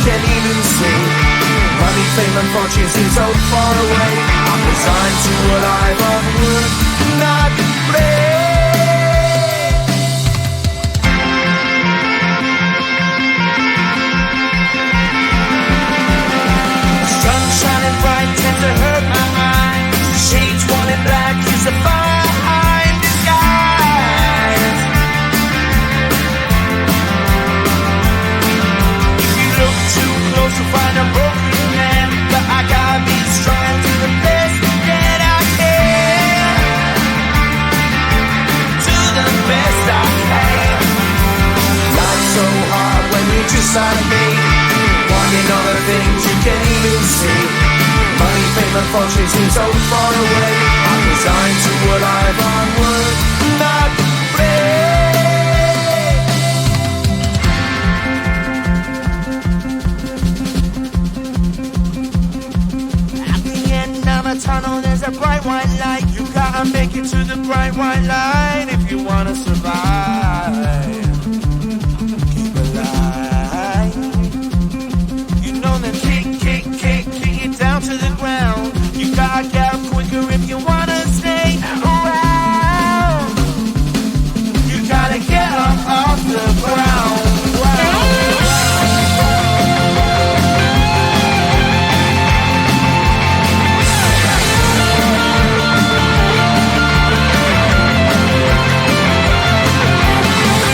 can even see. Money, fame and fortune seem so far away. I'm resigned to a life of work, not play. Sun shining bright tends to hurt my eyes. Shades worn in black is a fine disguise. If you look too close you'll find a broken man, but I gotta be strong to the best that I can. To the best I can. Life's so hard when you're just like me, wanting all the things you can't even see. Money, fame and fortune seem so far away. I'm resigned to a life on work, not play. At the end of a tunnel there's a bright white light. You gotta make it to the bright white light if you wanna survive. Keep alive. You know the kick it down to the ground. You gotta get up quicker if you wanna stay around. You gotta get up off the ground.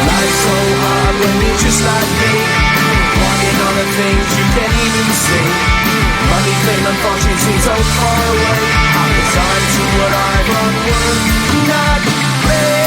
Life's so hard when you're just like me, wanting all the things you can't even see. Money, fame and fortune seem so far away. I'm resigned to what I've on work, not play.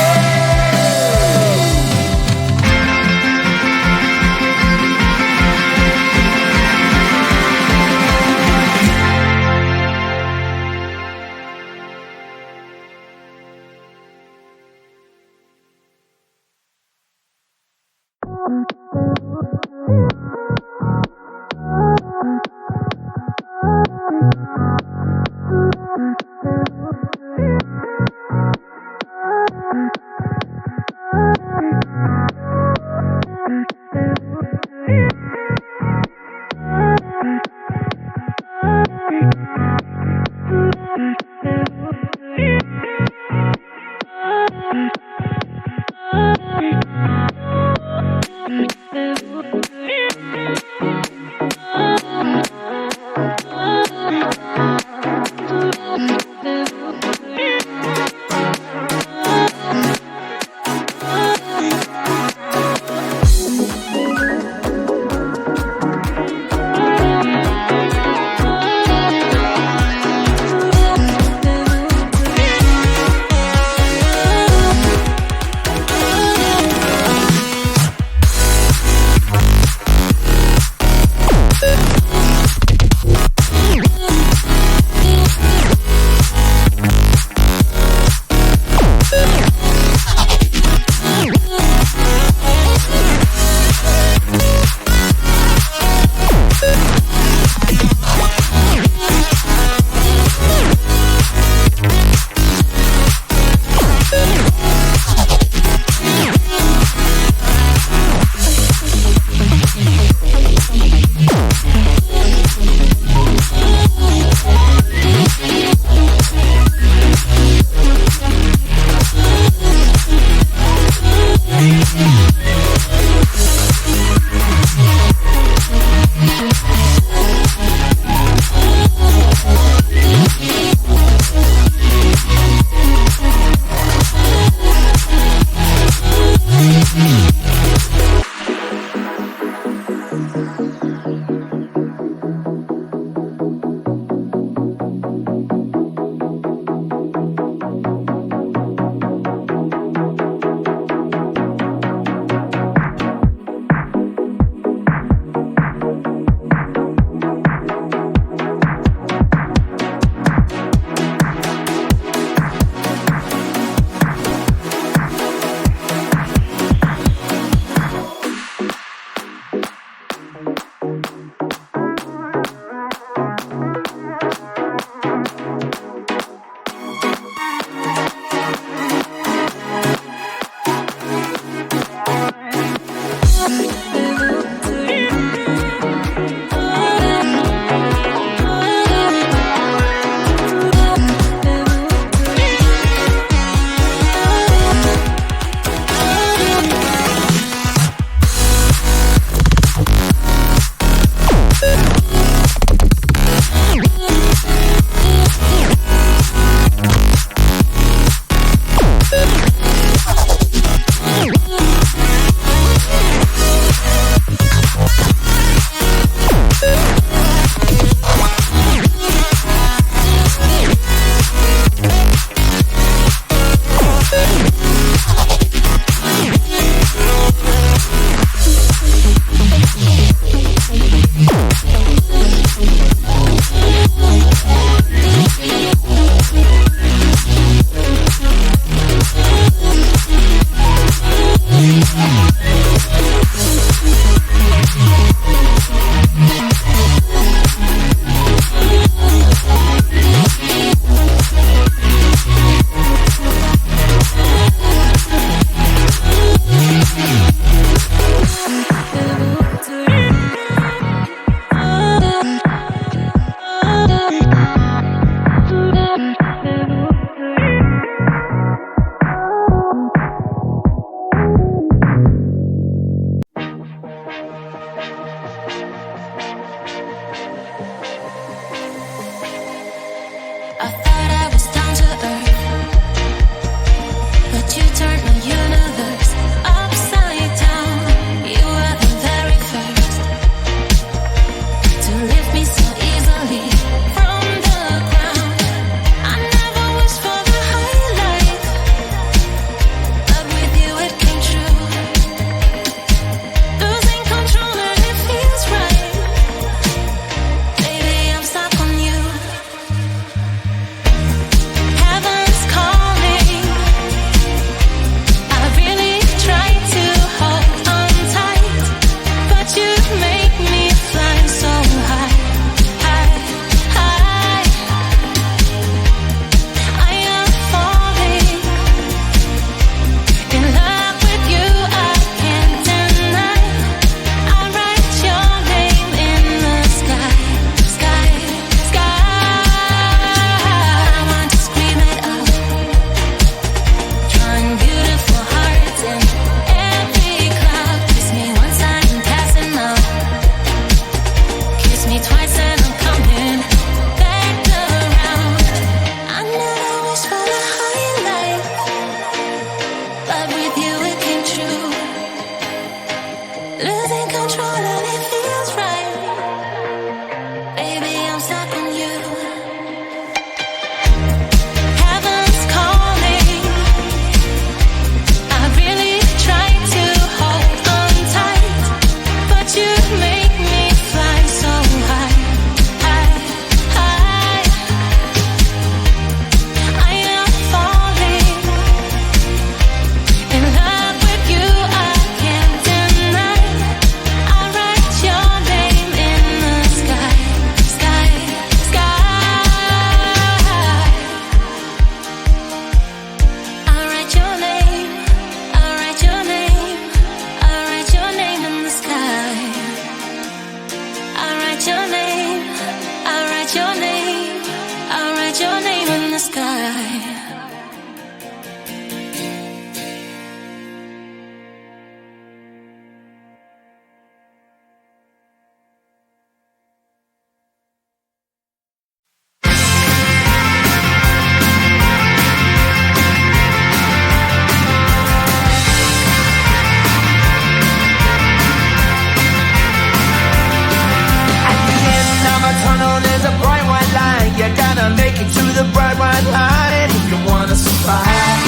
bright light if you wanna survive.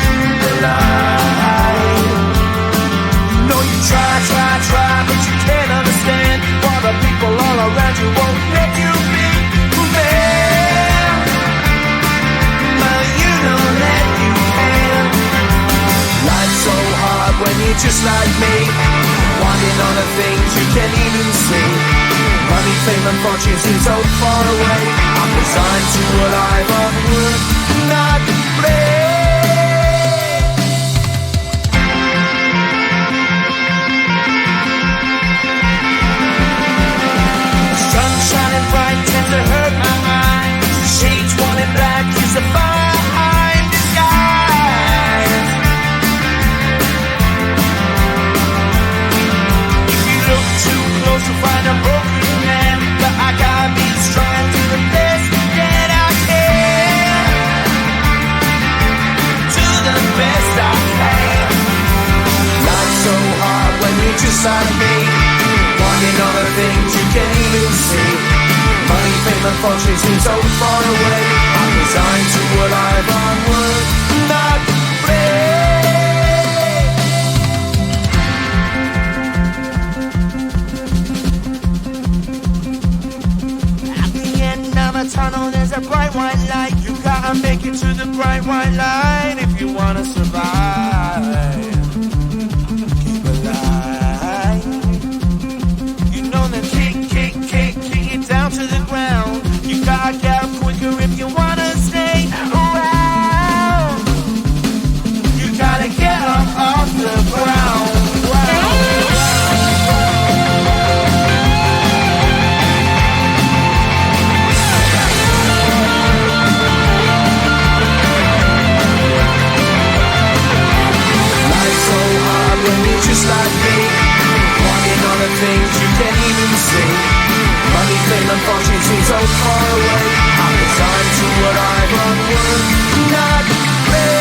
Keep alive. No, you try, but you can't understand why the people all around you won't let you be who man. But you know that you can. Life's so hard when you're just like me, wanting all the things you can't even see. Money, fame and fortune seem so far away. I'm resigned to a life of work, not play. Sun shining bright tends to hurt my mind. Shades worn in black is the fine disguise. If you look too close you'll find a broken man, but I gotta be strong to the best that I can. To the best I can. Life's so hard when you're just like me, wanting all the things you can't even see. Money, fame and fortune seem so far away. I'm resigned to a life on work, not play. At the end of a tunnel there's a bright white light. You gotta make it to the bright white light if you wanna survive. Keep alive. You know that kick it down to the ground. You gotta get up quicker if you wanna stay around. You gotta get up off the ground. Life's so hard when you're just like me, wanting all the things you can't even see. Money, fame and fortune seem so far away. I'm resigned to what I've unworked, not play.